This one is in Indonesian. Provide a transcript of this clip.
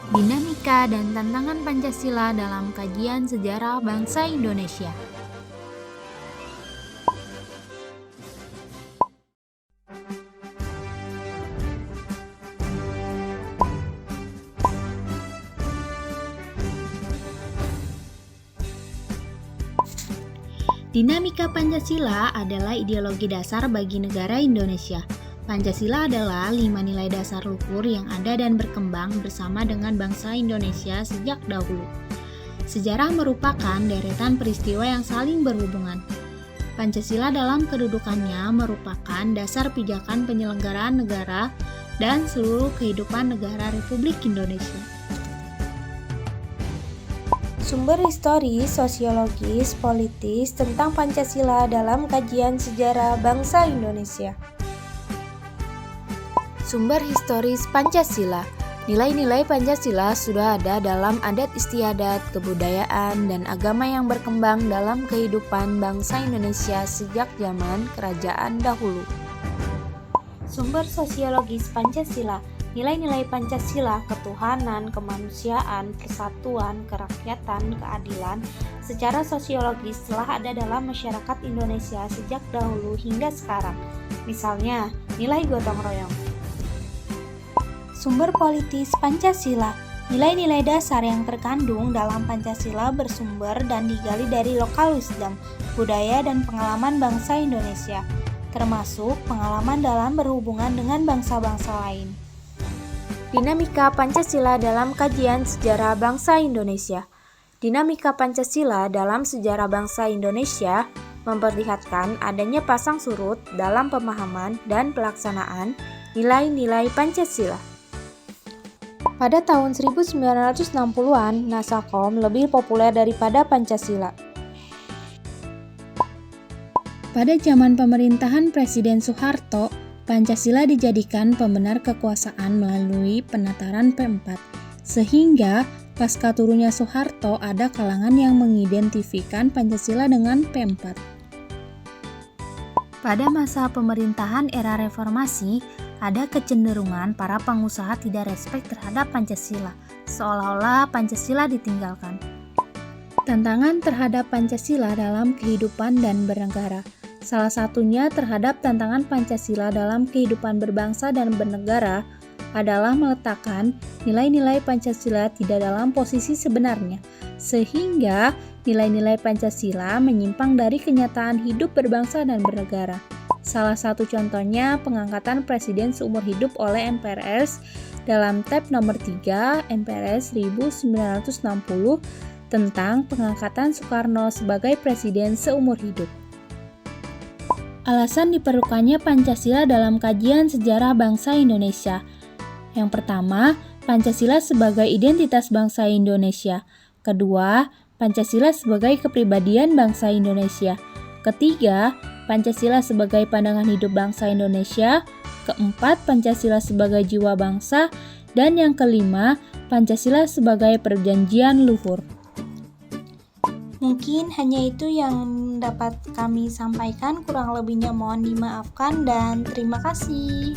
Dinamika dan tantangan Pancasila dalam kajian sejarah bangsa Indonesia. Dinamika Pancasila adalah ideologi dasar bagi negara Indonesia. Pancasila adalah 5 nilai dasar luhur yang ada dan berkembang bersama dengan bangsa Indonesia sejak dahulu. Sejarah merupakan deretan peristiwa yang saling berhubungan. Pancasila dalam kedudukannya merupakan dasar pijakan penyelenggaraan negara dan seluruh kehidupan negara Republik Indonesia. Sumber historis, sosiologis, politis tentang Pancasila dalam kajian sejarah bangsa Indonesia. Sumber historis Pancasila. Nilai-nilai Pancasila sudah ada dalam adat istiadat, kebudayaan, dan agama yang berkembang dalam kehidupan bangsa Indonesia sejak zaman kerajaan dahulu. Sumber sosiologis Pancasila. Nilai-nilai Pancasila, ketuhanan, kemanusiaan, persatuan, kerakyatan, keadilan, secara sosiologis telah ada dalam masyarakat Indonesia sejak dahulu hingga sekarang. Misalnya, nilai gotong royong. Sumber politis Pancasila. Nilai-nilai dasar yang terkandung dalam Pancasila bersumber dan digali dari lokal wisdom, budaya dan pengalaman bangsa Indonesia, termasuk pengalaman dalam berhubungan dengan bangsa-bangsa lain. Dinamika Pancasila dalam kajian sejarah bangsa Indonesia. Dinamika Pancasila dalam sejarah bangsa Indonesia memperlihatkan adanya pasang surut dalam pemahaman dan pelaksanaan nilai-nilai Pancasila. Pada tahun 1960-an, Nasakom lebih populer daripada Pancasila. Pada zaman pemerintahan Presiden Soeharto, Pancasila dijadikan pembenar kekuasaan melalui penataran P4, sehingga pasca turunnya Soeharto ada kalangan yang mengidentifikan Pancasila dengan P4. Pada masa pemerintahan era reformasi, ada kecenderungan para pengusaha tidak respek terhadap Pancasila, seolah-olah Pancasila ditinggalkan. Tantangan terhadap Pancasila dalam kehidupan dan bernegara. Salah satunya terhadap tantangan Pancasila dalam kehidupan berbangsa dan bernegara adalah meletakkan nilai-nilai Pancasila tidak dalam posisi sebenarnya, sehingga nilai-nilai Pancasila menyimpang dari kenyataan hidup berbangsa dan bernegara. Salah satu contohnya pengangkatan presiden seumur hidup oleh MPRS dalam Tab nomor 3 MPRS 1960 tentang pengangkatan Soekarno sebagai presiden seumur hidup. Alasan diperlukannya Pancasila dalam kajian sejarah bangsa Indonesia. Yang pertama, Pancasila sebagai identitas bangsa Indonesia. Kedua, Pancasila sebagai kepribadian bangsa Indonesia. Ketiga, Pancasila sebagai pandangan hidup bangsa Indonesia. Keempat, Pancasila sebagai jiwa bangsa. Dan yang kelima, Pancasila sebagai perjanjian luhur. Mungkin hanya itu yang dapat kami sampaikan, kurang lebihnya mohon dimaafkan dan terima kasih.